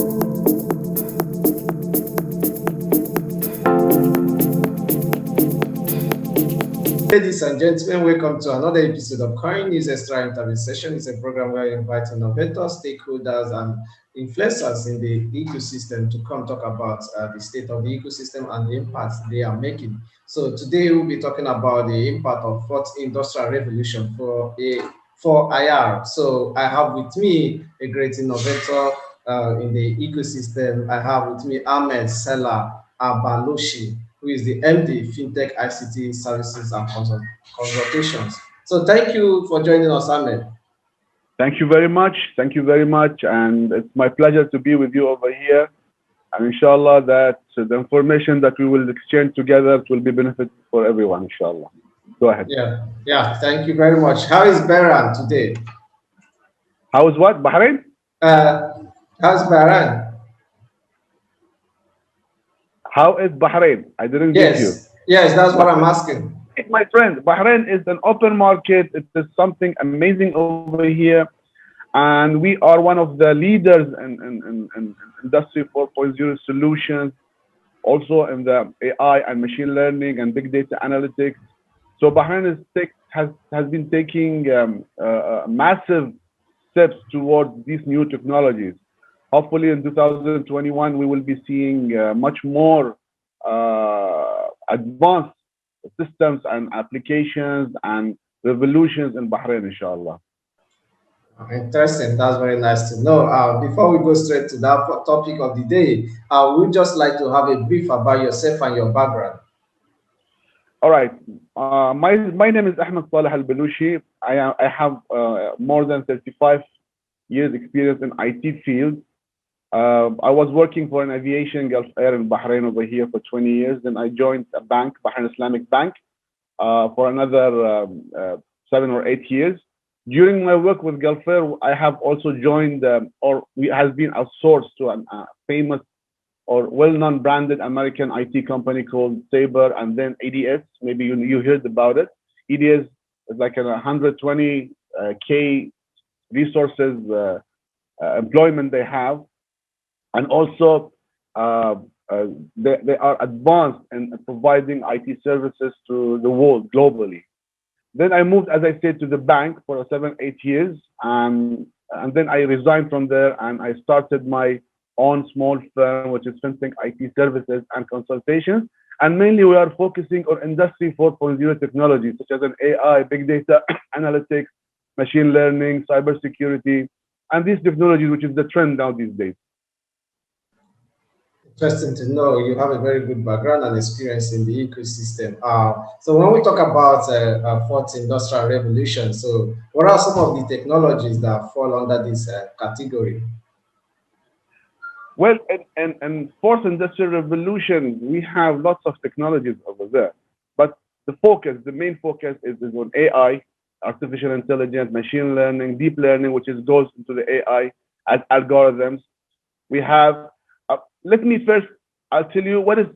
Ladies and gentlemen, welcome to another episode of CoinNewsExtra interview session. It's a program where we invite innovators, stakeholders, and influencers in the ecosystem to come talk about the state of the ecosystem and the impact they are making. So today we'll be talking about the impact of fourth industrial revolution for IR. So I have with me a great innovator in the ecosystem. I have with me Ahmed Saleh AlBalooshi, who is the MD, fintech ICT Services and Consultations. So thank you for joining us, Ahmed. Thank you very much. Thank you very much. And it's my pleasure to be with you over here. And inshallah that the information that we will exchange together will be beneficial for everyone, inshallah. Go ahead. Yeah. Thank you very much. How is Bahrain today? How is what? Bahrain? How's Bahrain? How is Bahrain? I didn't get you. Yes, that's what I'm asking. My friend, Bahrain is an open market. It is something amazing over here. And we are one of the leaders in Industry 4.0 solutions, also in the AI and machine learning and big data analytics. So Bahrain has been taking massive steps towards these new technologies. Hopefully in 2021, we will be seeing much more advanced systems and applications and revolutions in Bahrain, inshallah. Interesting. That's very nice to know. Before we go straight to that topic of the day, we'd just like to have a brief about yourself and your background. All right. My name is Ahmed Saleh AlBalooshi. I have more than 35 years experience in IT field. I was working for an aviation Gulf Air in Bahrain over here for 20 years. Then I joined a bank, Bahrain Islamic Bank, for another 7 or 8 years. During my work with Gulf Air, I have also joined, has been outsourced to a famous or well-known branded American IT company called Sabre, and then EDS. Maybe you heard about it. EDS is like a 120K resources employment they have. And also, they are advanced in providing IT services to the world globally. Then I moved, as I said, to the bank for 7, 8 years. And then I resigned from there and I started my own small firm, which is fintech IT Services and Consultations. And mainly we are focusing on Industry 4.0 technologies, such as an AI, big data, analytics, machine learning, cybersecurity, and these technologies, which is the trend now these days. Interesting to know you have a very good background and experience in the ecosystem. So when we talk about fourth industrial revolution, so what are some of the technologies that fall under this category? Well, in fourth industrial revolution, we have lots of technologies over there. But the main focus is on AI, artificial intelligence, machine learning, deep learning, which goes into the AI as algorithms. We have let me first, I'll tell you what is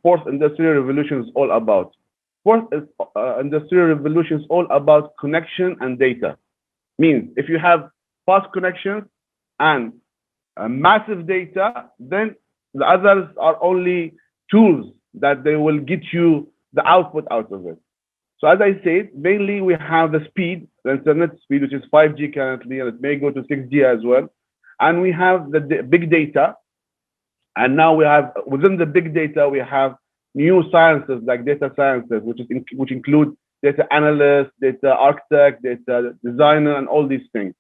fourth industrial revolution is all about. Fourth industrial revolution is all about connection and data. Means if you have fast connections and massive data, then the others are only tools that they will get you the output out of it. So as I said, mainly we have the speed, the internet speed, which is 5G currently, and it may go to 6G as well. And we have the big data. And now we have, within the big data, we have new sciences like data sciences, which include data analyst, data architect, data designer, and all these things.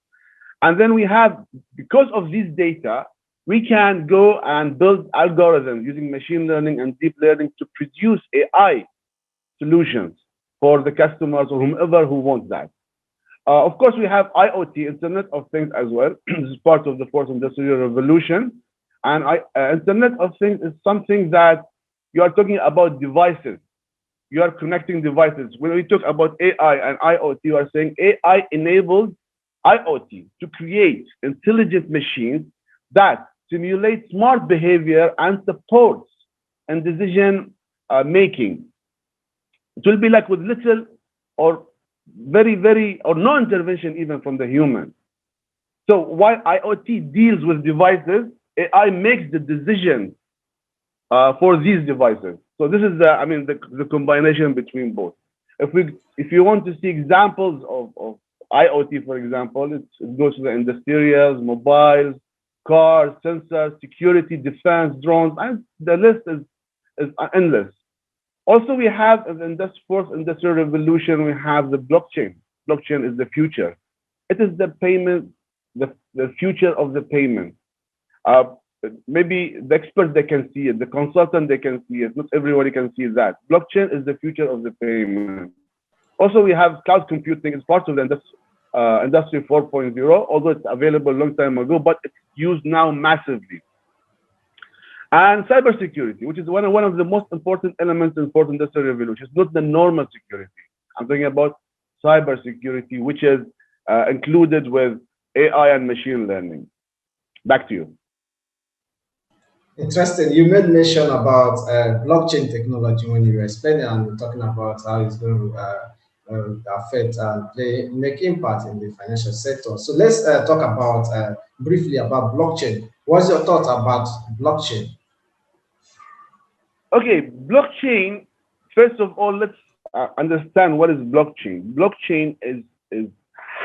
And then we have, because of this data, we can go and build algorithms using machine learning and deep learning to produce AI solutions for the customers or whomever who wants that. Of course, we have IoT, Internet of Things as well. This is part of the fourth industrial revolution. And Internet of Things is something that you are talking about devices. You are connecting devices. When we talk about AI and IoT, you are saying AI enables IoT to create intelligent machines that simulate smart behavior and supports and decision making. It will be like with little or very or no intervention even from the human. So while IoT deals with devices, AI makes the decision for these devices. So this is the combination between both. If you want to see examples of IoT, for example, it goes to the industrials, mobiles, cars, sensors, security, defense, drones, and the list is endless. Also, we have in this fourth industrial revolution, we have the blockchain. Blockchain is the future. It is the payment, the future of the payment. Maybe the experts, they can see it, the consultant, they can see it. Not everybody can see that. Blockchain is the future of the payment. Also, we have cloud computing as part of the Industry 4.0, although it's available a long time ago, but it's used now massively. And cybersecurity, which is one of the most important elements in fourth industrial revolution. It's not the normal security. I'm talking about cybersecurity, which is included with AI and machine learning. Back to you. Interesting. You made mention about blockchain technology when you were explaining and talking about how it's going to affect and make impact in the financial sector. So let's talk about briefly about blockchain. What's your thought about blockchain? Okay, blockchain. First of all, let's understand what is blockchain. Blockchain is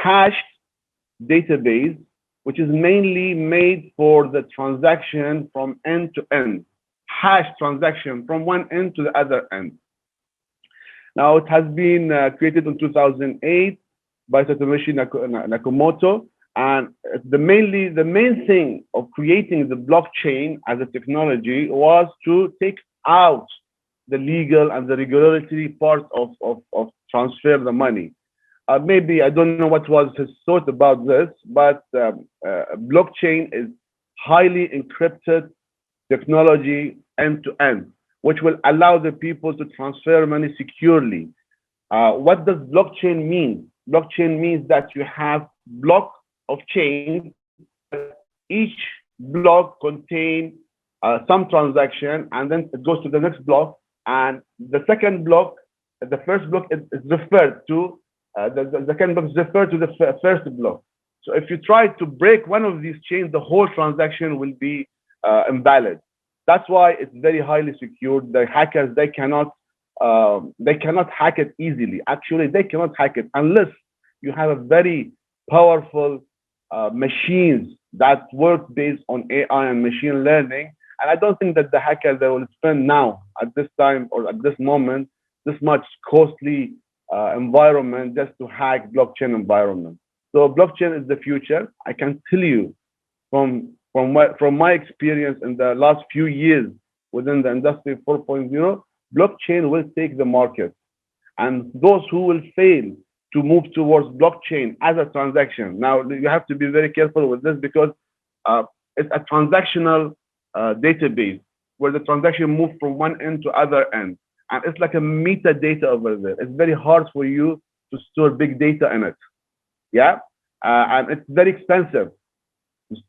hashed database, which is mainly made for the transaction from end to end, hash transaction from one end to the other end. Now, it has been created in 2008 by Satoshi Nakamoto, and the main thing of creating the blockchain as a technology was to take out the legal and the regulatory part of transfer the money. Maybe I don't know what was his thought about this, but blockchain is highly encrypted technology end to end, which will allow the people to transfer money securely. What does blockchain mean? Blockchain means that you have block of chain. Each block contains some transaction, and then it goes to the next block. And the second block, the first block is referred to. The second block is referred to the first block. So if you try to break one of these chains, the whole transaction will be invalid. That's why it's very highly secured. The hackers, they cannot hack it easily. Actually, they cannot hack it unless you have a very powerful machines that work based on AI and machine learning. And I don't think that the hackers, they will spend now at this time or at this moment this much costly environment just to hack blockchain environment. So blockchain is the future. I can tell you from my experience in the last few years within the industry 4.0, blockchain will take the market. And those who will fail to move towards blockchain as a transaction. Now, you have to be very careful with this because it's a transactional database where the transaction moves from one end to other end. And it's like a metadata over there. It's very hard for you to store big data in it. Yeah. And it's very expensive.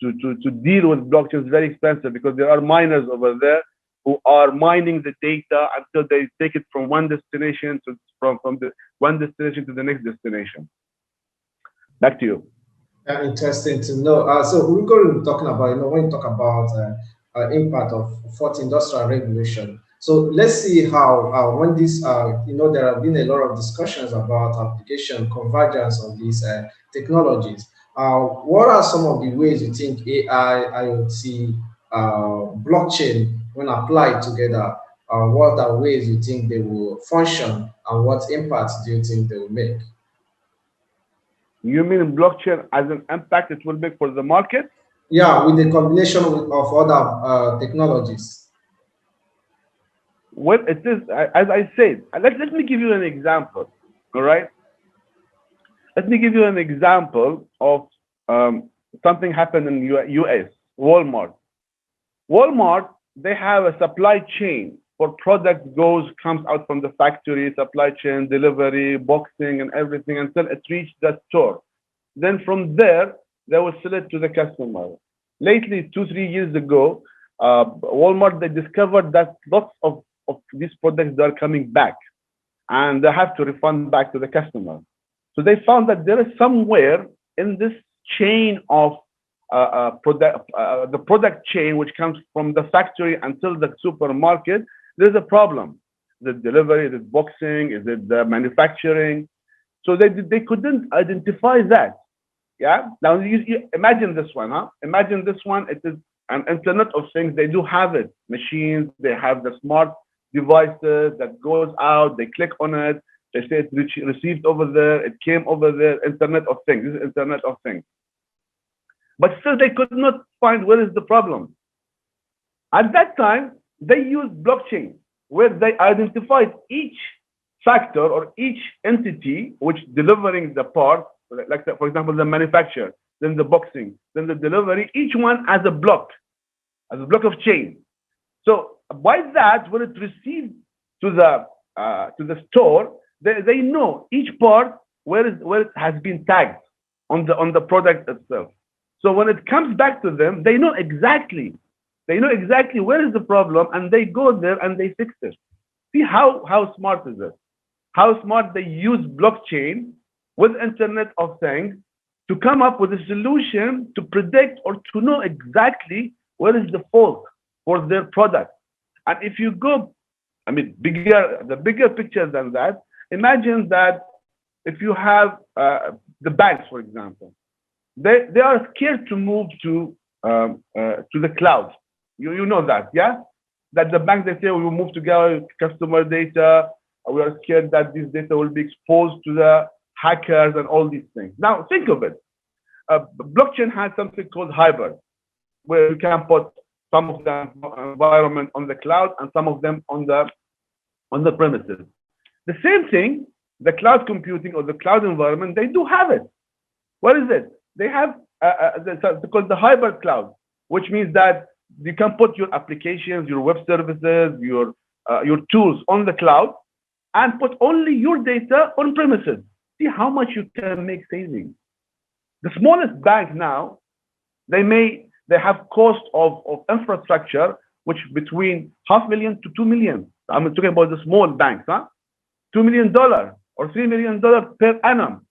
To deal with blockchain is very expensive because there are miners over there who are mining the data until they take it from one destination to one destination to the next destination. Back to you. Interesting to know. So we're going to be talking about, when you talk about impact of fourth industrial revolution. So let's see how when this, there have been a lot of discussions about application convergence of these technologies. What are some of the ways you think AI, IoT, blockchain, when applied together, what are ways you think they will function and what impact do you think they will make? You mean blockchain as an impact it will make for the market? Yeah, with the combination of other technologies. Well, it is, as I said, let me give you an example, all right? Let me give you an example of something happened in US, Walmart. Walmart, they have a supply chain for product comes out from the factory, supply chain, delivery, boxing, and everything until it reached the store. Then from there, they will sell it to the customer. Lately, 2-3 years ago, Walmart, they discovered that lots of these products are coming back and they have to refund back to the customer. So they found that there is somewhere in this chain of the product chain, which comes from the factory until the supermarket, there's a problem. Is it delivery? Is it boxing? Is it the manufacturing? So they couldn't identify that. Yeah. Now you imagine this one, huh? Imagine this one. It is an Internet of Things. They do have it. Machines. They have the smart devices that goes out. They click on it. They say it's received over there. It came over there. Internet of Things. This is Internet of Things. But still, they could not find where is the problem. At that time, they used blockchain, where they identified each factor or each entity which delivering the part, like for example, the manufacturer, then the boxing, then the delivery, each one as a block of chain. So by that, when it received to the store, they know each part where it has been tagged on the product itself. So when it comes back to them, they know exactly where is the problem, and they go there and they fix it. See how smart is it? How smart they use blockchain with Internet of Things to come up with a solution to predict or to know exactly where is the fault for their product. And if you go, the bigger picture than that, imagine that if you have the banks, for example, they are scared to move to the cloud. You know that, yeah? That the bank, they say we will move to customer data. We are scared that this data will be exposed to the hackers and all these things. Now think of it. Blockchain has something called hybrid, where you can put some of the environment on the cloud and some of them on the premises. The same thing, the cloud computing or the cloud environment, they do have it. What is it? They have called the hybrid cloud, which means that you can put your applications, your web services, your tools on the cloud, and put only your data on premises. See how much you can make savings. The smallest bank now, they have cost of infrastructure which between $500,000 to $2 million. I'm talking about the small banks, huh? $2 million or $3 million per annum.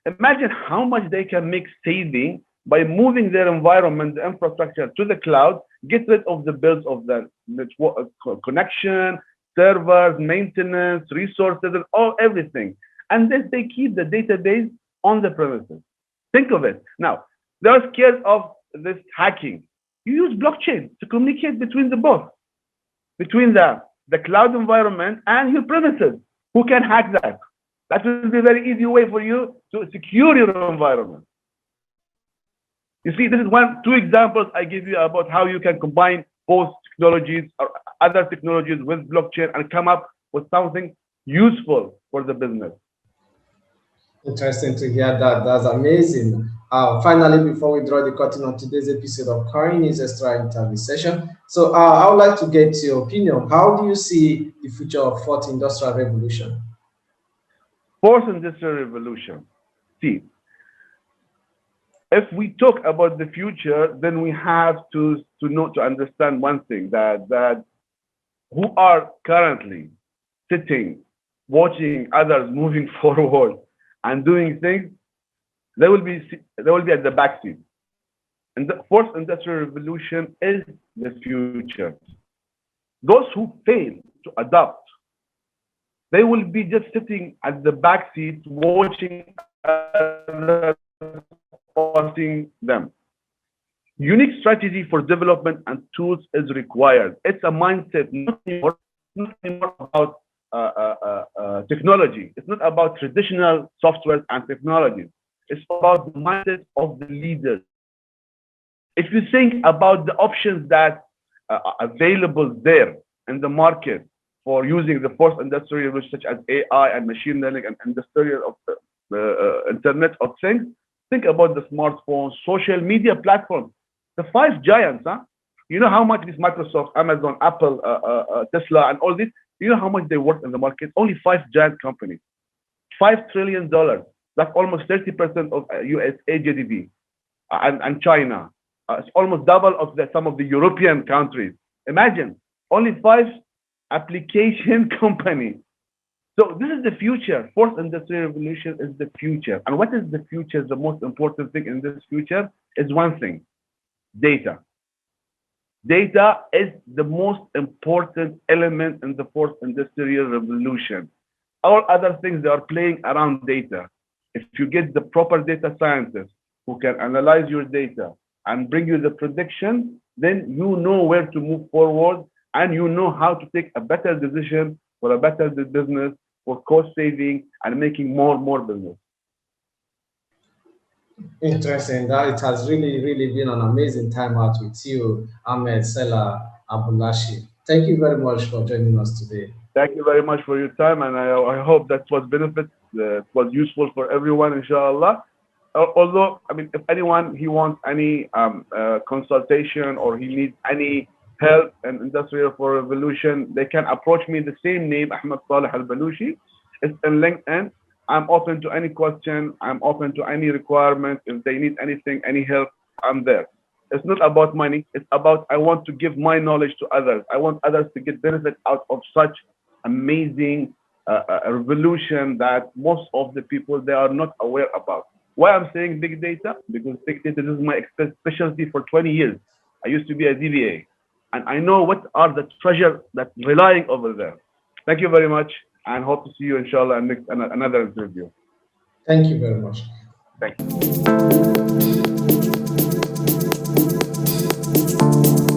Imagine how much they can make saving by moving their environment, the infrastructure to the cloud, get rid of the bills of the network connection, servers, maintenance, resources, and everything. And then they keep the database on the premises. Think of it. Now, they are scared of this hacking. You use blockchain to communicate between between the cloud environment and your premises. Who can hack that? That will be a very easy way for you to secure your environment. You see, this is two examples I give you about how you can combine both technologies or other technologies with blockchain and come up with something useful for the business. Interesting to hear that. That's amazing. Finally, before we draw the curtain on today's episode of CoinNewsExtra interview session, so I would like to get your opinion. How do you see the future of fourth industrial revolution? Fourth industrial revolution. See, if we talk about the future, then we have to understand one thing, that who are currently sitting, watching others moving forward and doing things, they will be at the back seat. And the fourth industrial revolution is the future. Those who fail to adapt, they will be just sitting at the back seat watching others supporting them. Unique strategy for development and tools is required. It's a mindset, not anymore about technology. It's not about traditional software and technologies. It's about the mindset of the leaders. If you think about the options that are available there in the market for using the fourth industrial revolution, such as AI and machine learning and industrial Internet of Things, think about the smartphones, social media platforms, the five giants. You know how much this Microsoft, Amazon, Apple, Tesla, and all this, you know how much they work in the market? Only five giant companies. $5 trillion. That's almost 30% of USA GDP. And China. It's almost double of some of the European countries. Imagine, only five application companies. So this is the future. Fourth industrial revolution is the future. And what is the future? The most important thing in this future is one thing. Data. Data is the most important element in the fourth industrial revolution. All other things, they are playing around data. If you get the proper data scientists who can analyze your data and bring you the prediction, then you know where to move forward and you know how to take a better decision for a better business, for cost saving and making more business. Interesting. That it has really been an amazing time out with you, Ahmed Saleh AlBalooshi. Thank you very much for joining us today. Thank you very much for your time, and I hope that was benefit, was useful for everyone, inshallah. Although, I mean, if anyone he wants any consultation or he needs any help in industrial for revolution, they can approach me the same name, Ahmed Saleh AlBalooshi. It's in LinkedIn. I'm open to any question. I'm open to any requirement. If they need anything, any help, I'm there. It's not about money. It's about I want to give my knowledge to others. I want others to get benefit out of such amazing revolution that most of the people they are not aware about. Why I'm saying big data? Because big data is my specialty for 20 years. I used to be a DBA, and I know what are the treasure that's relying over there. Thank you very much, and hope to see you inshallah in next another interview. Thank you very much. Thank you.